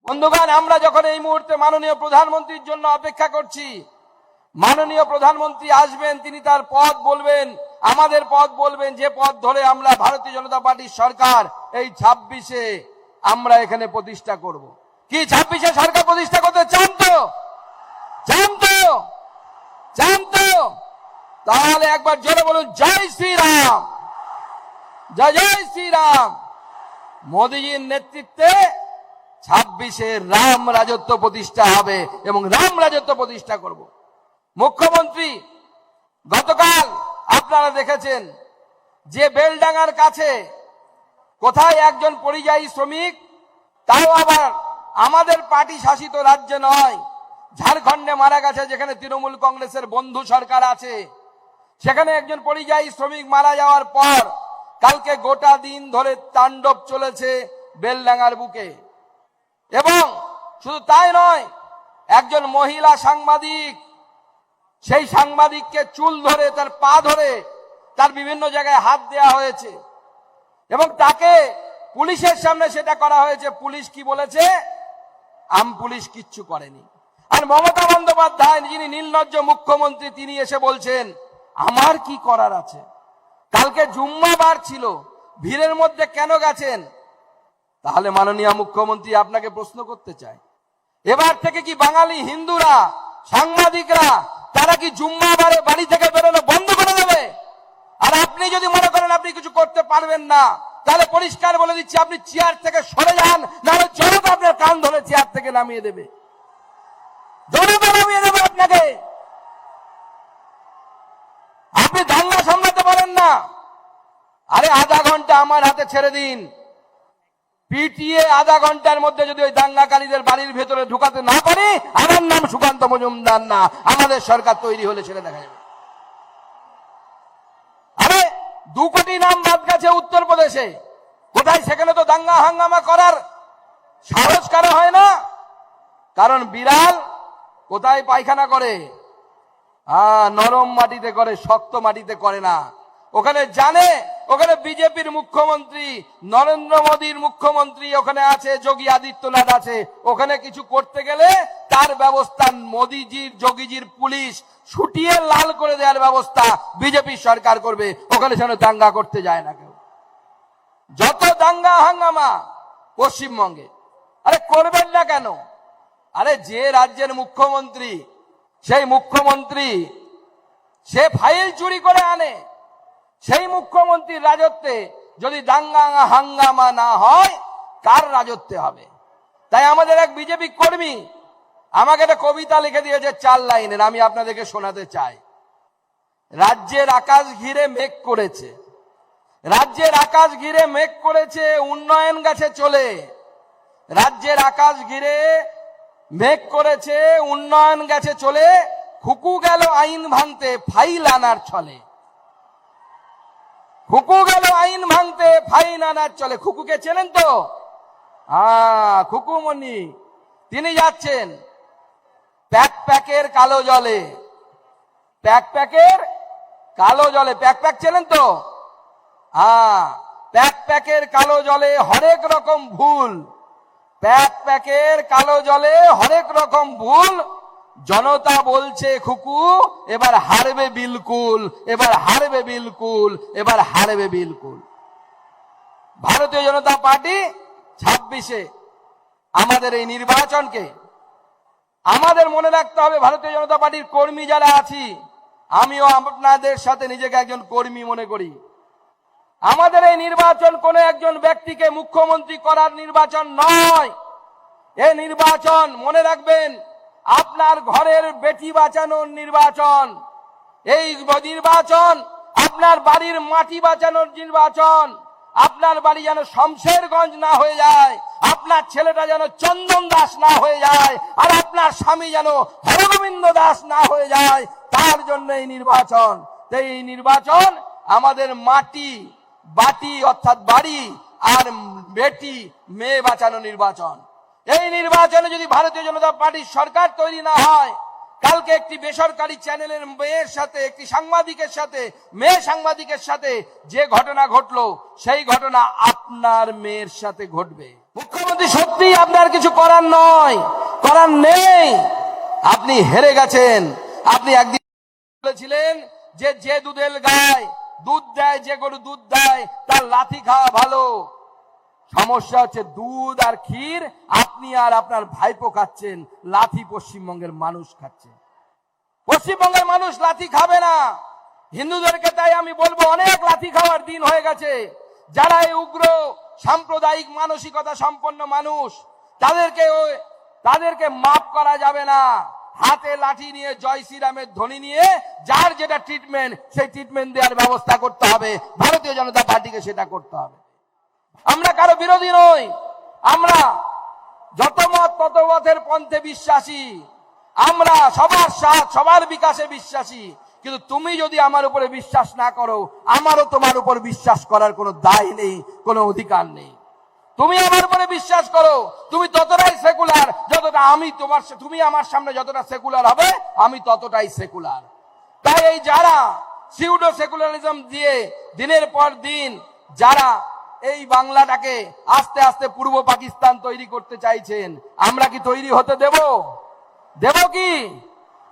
বন্ধুগণ, আমরা যখন এই মুহূর্তে মাননীয় প্রধানমন্ত্রীর জন্য অপেক্ষা করছি, মাননীয় প্রধানমন্ত্রী আসবেন, তিনি তার পথ বলবেন, আমাদের পথ বলবেন, যে পথ ধরে আমরা ভারতীয় জনতা পার্টির সরকার এই 26-এ আমরা এখানে প্রতিষ্ঠা করব। কি 26-এ সরকার প্রতিষ্ঠা করতে চান তো? চান তো? চান তো? তাহলে একবার জোরে বলুন, জয় শ্রীরাম, জয় জয় শ্রীরাম। মোদীজির নেতৃত্বে 26-এ রাম রাজত্ব প্রতিষ্ঠা হবে এবং রাম রাজত্ব প্রতিষ্ঠা করব। মুখ্যমন্ত্রী গতকাল আপনারা দেখেছেন যে বেলডাঙ্গার কাছে কোথায় একজন পরিযায়ী শ্রমিক, তাও আবার আমাদের পার্টি শাসিত রাজ্যে নয়, ঝাড়খণ্ডে মারা গেছে, যেখানে তৃণমূল কংগ্রেসের বন্ধু সরকার আছে, সেখানে একজন পরিযায়ী শ্রমিক মারা যাওয়ার পর কালকে গোটা দিন ধরে তাণ্ডব চলেছে বেলডাঙ্গার বুকে। এবং শুধু তাই নয়, একজন মহিলা সাংবাদিক, সেই সাংবাদিককে চুল ধরে, তার পা ধরে, তার বিভিন্ন জায়গায় হাত দেয়া হয়েছে এবং তাকে পুলিশের সামনে সেটা করা হয়েছে। পুলিশ কি বলেছে? পুলিশ কিচ্ছু করেনি। আর মমতা বন্দ্যোপাধ্যায়, যিনি নির্লজ্জ মুখ্যমন্ত্রী, তিনি এসে বলছেন আমার কি করার আছে? কালকে জুম্মাবার ছিল, ভিড়ের মধ্যে কেন গেছেন? তাহলে মাননীয় মুখ্যমন্ত্রী, আপনাকে প্রশ্ন করতে চাই, এবার থেকে কি বাঙালি হিন্দুরা, সাংবাদিকরা, তারা কি জুম্মাবারে বাড়ি থেকে বেরোনো বন্ধ করে দেবে? আর আপনি যদি মনে করেন আপনি কিছু করতে পারবেন না, তাহলে পরিষ্কার বলে দিচ্ছি, আপনি চেয়ার থেকে সরে যান, নাহলে জনতা আপনার কান ধরে চেয়ার থেকে নামিয়ে দেবে, জনতা নামিয়ে দেবে আপনাকে। আপনি দাঙ্গা সামলাতে পারেন না। আরে আধা ঘন্টা আমার হাতে ছেড়ে দিন, পিটিয়ে আধা ঘন্টার মধ্যে যদি ওই দাঙ্গাকারীদের বাড়ির ভেতরে ঢুকাতে না পারি, আমার নাম সুকান্ত মজুমদার না, আমাদের সরকার তৈরি হলে ছেড়ে দেখা যাবে। আরে 2 কোটি নাম বাদ গেছে উত্তরপ্রদেশে, কোথায়? সেখানে তো দাঙ্গা হাঙ্গামা করার সাহস কারো হয় না, কারণ বিড়াল কোথায় পায়খানা করে? নরম মাটিতে করে, শক্ত মাটিতে করে না। ওখানে জানে, ওখানে বিজেপির মুখ্যমন্ত্রী, নরেন্দ্র মোদীর মুখ্যমন্ত্রী ওখানে আছে, যোগী আদিত্যনাথ আছে। ওখানে কিছু করতে গেলে তার ব্যবস্থা মোদীজির, যোগীজির পুলিশ ছুটিয়ে লাল করে দেওয়ার ব্যবস্থা বিজেপি সরকার করবে। ওখানে যেন দাঙ্গা করতে যায় না কেউ। যত দাঙ্গা হাঙ্গামা পশ্চিমবঙ্গে, আরে করবেন না কেন? আরে যে রাজ্যের মুখ্যমন্ত্রী, সেই মুখ্যমন্ত্রী সে ফাইল চুরি করে আনে, সেই মুখ্যমন্ত্রীর রাজত্বে যদি দাঙ্গা হাঙ্গামা না হয়, কার রাজত্বে হবে? তাই আমাদের এক বিজেপি কর্মী আমাকে একটা কবিতা লিখে দিয়েছে 4 লাইনের, আমি আপনাদেরকে শোনাতে চাই। রাজ্যের আকাশ ঘিরে মেঘ করেছে, রাজ্যের আকাশ ঘিরে মেঘ করেছে, উন্নয়ন গেছে চলে। রাজ্যের আকাশ ঘিরে মেঘ করেছে, উন্নয়ন গেছে চলে, খুকু গেল আইন ভাঙতে ফাইল আনার ছলে। খুকু গেল আইন ভাঙতে ফাইন আনার চলে। খুকুকে চেনেন তো? খুকুমণি, তিনি যাচ্ছেন প্যাকের কালো জলে, প্যাকের কালো জলে। প্যাক চেনেন তো? প্যাকের কালো জলে হরেক রকম ভুল, প্যাকের কালো জলে হরেক রকম ভুল। জনতা বলছে খুকু এবার হারবে বিলকুল, এবার হারবে বিলকুল, এবার হারবে বিলকুল। ভারতীয় জনতা পার্টি 26-এ আমাদের এই নির্বাচনকে আমাদের মনে রাখতে হবে। ভারতীয় জনতা পার্টির কর্মী যারা আছি, আমিও আপনাদের সাথে নিজেকে একজন কর্মী মনে করি। আমাদের এই নির্বাচন কোন একজন ব্যক্তিকে মুখ্যমন্ত্রী করার নির্বাচন নয়। এই নির্বাচন মনে রাখবেন, আপনার ঘরের বেটি বাঁচানোর নির্বাচন। এই নির্বাচন আপনার বাড়ির মাটি বাঁচানোর নির্বাচন। আপনার বাড়ি যেন শমশেরগঞ্জ না হয়ে যায়, আপনার ছেলেটা যেন চন্দন দাস না হয়ে যায়, আর আপনার স্বামী যেন হরগোবিন্দ দাস না হয়ে যায়, তার জন্য এই নির্বাচন। এই নির্বাচন আমাদের মাটি বাটি অর্থাৎ বাড়ি আর বেটি মেয়ে বাঁচানো নির্বাচন। এই নির্বাচনে যদি ভারতীয় জনতা পার্টির সরকার তৈরি না হয়, কালকে একটি বেসরকারি চ্যানেলের মেয়ের সাথে, একটি সাংবাদিকের সাথে, মেয়ে সাংবাদিকের সাথে যে ঘটনা ঘটলো, সেই ঘটনা আপনার মেয়ের সাথে ঘটবে। মুখ্যমন্ত্রী সত্যি আপনার কিছু করার নয়, করার নেই, আপনি হেরে গেছেন। আপনি একদিন বলেছিলেন যে যে দুধের গায় দুধ দেয়, যে গরু দুধ দেয় তার লাথি খাওয়া ভালো। সমস্যা হচ্ছে দুধ আর ক্ষীর আপনি আর আপনার ভাইপো খাচ্ছেন, লাথি পশ্চিমবঙ্গের মানুষ খাচ্ছে। পশ্চিমবঙ্গের মানুষ লাথি খাবে না। হিন্দুদেরকে তাই আমি বলবো, অনেক লাথি খাওয়ার দিন হয়ে গেছে। যারা এই উগ্র সাম্প্রদায়িক মানসিকতা সম্পন্ন মানুষ, তাদেরকে মাফ করা যাবে না। হাতে লাঠি নিয়ে জয় শ্রীরামের ধ্বনি নিয়ে যার যেটা ট্রিটমেন্ট, সেই ট্রিটমেন্ট দেওয়ার ব্যবস্থা করতে হবে। ভারতীয় জনতা পার্টিকে সেটা করতে হবে। আমরা কারো বিরোধী নই, আমরা যত মত তত মতের পন্থে বিশ্বাসী, আমরা সবার সাথ সবার বিকাশে বিশ্বাসী। কিন্তু তুমি যদি আমার উপরে বিশ্বাস না করো, আমারও তোমার উপর বিশ্বাস করার কোনো দায় নেই, কোনো অধিকার নেই। তুমি আমার উপরে বিশ্বাস করো, তুমি ততটাই সেকুলার যতটা আমি তুমি আমার সামনে যতটা সেকুলার হবে, আমি ততটাই সেকুলার। তাই এই যারা সিউডো সেকুলারিজম দিয়ে দিনের পর দিন যারা এই বাংলাটাকে আস্তে আস্তে পূর্ব পাকিস্তান তৈরি করতে চাইছেন, আমরা কি তৈরি হতে দেব? দেব কি?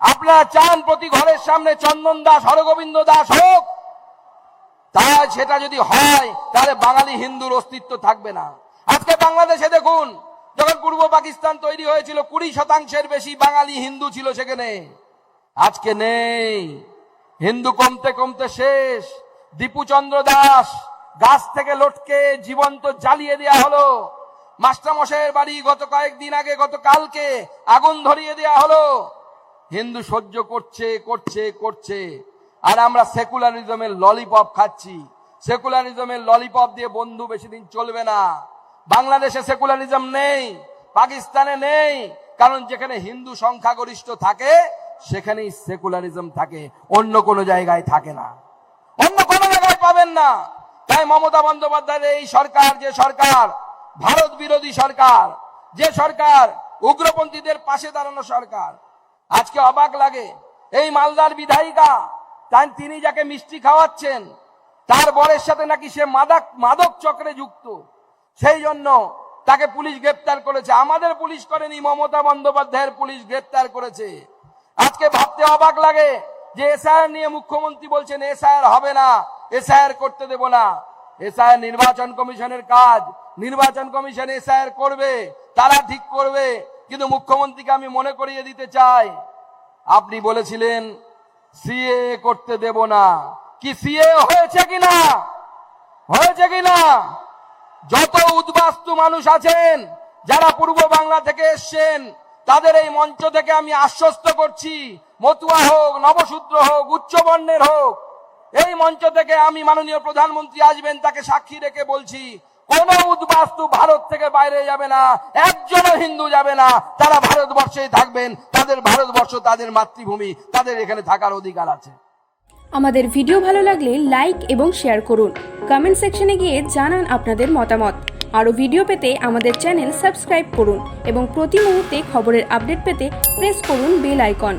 আপনারা চান প্রতি ঘরের সামনে চন্দন দাস, হরগোবিন্দ দাস হোক? তাই সেটা যদি হয়, তাহলে বাঙালি হিন্দুর অস্তিত্ব থাকবে না। আজকে বাংলাদেশে দেখুন, যখন পূর্ব পাকিস্তান তৈরি হয়েছিল 20% বেশি বাঙালি হিন্দু ছিল সেখানে। আজকে নেই, হিন্দু কমতে কমতে শেষ। দীপুচন্দ্র দাস গাছ থেকে লটকে জীবন্ত জ্বালিয়ে দেওয়া হলো। মাস্টারমশাইয়ের বাড়ি গত কয়েকদিন আগে, গতকালকে আগুন ধরিয়ে দেওয়া হলো। হিন্দু সহ্য করছে করছে করছে, আর আমরা সেকুলারিজমের ললিপপ খাচ্ছি। সেকুলারিজমের ললিপপ দিয়ে বন্ধু বেশি দিন চলবে না। বাংলাদেশে সেকুলারিজম নেই, পাকিস্তানে নেই, কারণ যেখানে হিন্দু সংখ্যাগরিষ্ঠ থাকে সেখানেই সেকুলারিজম থাকে, অন্য কোনো জায়গায় থাকে না, অন্য কোনো জায়গায় পাবেন না। তাই মমতা বন্দ্যোপাধ্যায়ের এই সরকার, যে সরকার ভারত বিরোধী সরকার, যে সরকার উগ্রপন্থীদের পাশে দাঁড়ানো সরকার, আজকে অবাক লাগে এই মালদার বিধায়িকা, তাই তিনি যাকে মিষ্টি খাওয়াচ্ছেন তার বরের সাথে নাকি সে মাদক চক্রে যুক্ত, সেই জন্য তাকে পুলিশ গ্রেপ্তার করেছে। আমাদের পুলিশ করেনি, মমতা বন্দ্যোপাধ্যায়ের পুলিশ গ্রেপ্তার করেছে। আজকে ভাবতে অবাক লাগে যে এসআইআর নিয়ে মুখ্যমন্ত্রী বলছেন এসআইআর হবে না, এসআইআর করতে দেব না। এসআইআর নির্বাচন কমিশনের কাজ, নির্বাচন কমিশন এসআইআর করবে, তারা ঠিক করবে। কিন্তু মুখ্যমন্ত্রীকে আমি মনে করিয়ে দিতে চাই, আপনি বলেছিলেন সিএ করতে দেব না, কি সিএ হয়েছে কিনা? হয়েছে কিনা? যত উদ্বাস্তু মানুষ আছেন যারা পূর্ব বাংলা থেকে এসছেন, তাদের এই মঞ্চ থেকে আমি আশ্বস্ত করছি, মতুয়া হোক, নবশূদ্র হোক, উচ্চ বর্ণের হোক, এই মঞ্চ থেকে আমি মাননীয় প্রধানমন্ত্রী আসবেন তাকে সাক্ষী রেখে বলছি, কোন উদ্বাস্তু ভারত থেকে বাইরে যাবে না, একজনও হিন্দু যাবে না, তারা ভারতবর্ষেই থাকবেন। তাদের ভারতবর্ষ তাদের মাতৃভূমি, তাদের এখানে থাকার অধিকার আছে। আমাদের ভিডিও ভালো লাগলে লাইক এবং শেয়ার করুন। কমেন্ট সেকশনে গিয়ে জানান আপনাদের মতামত। আরও ভিডিও পেতে আমাদের চ্যানেল সাবস্ক্রাইব করুন এবং প্রতি মুহূর্তে খবরের আপডেট পেতে প্রেস করুন বেল আইকন।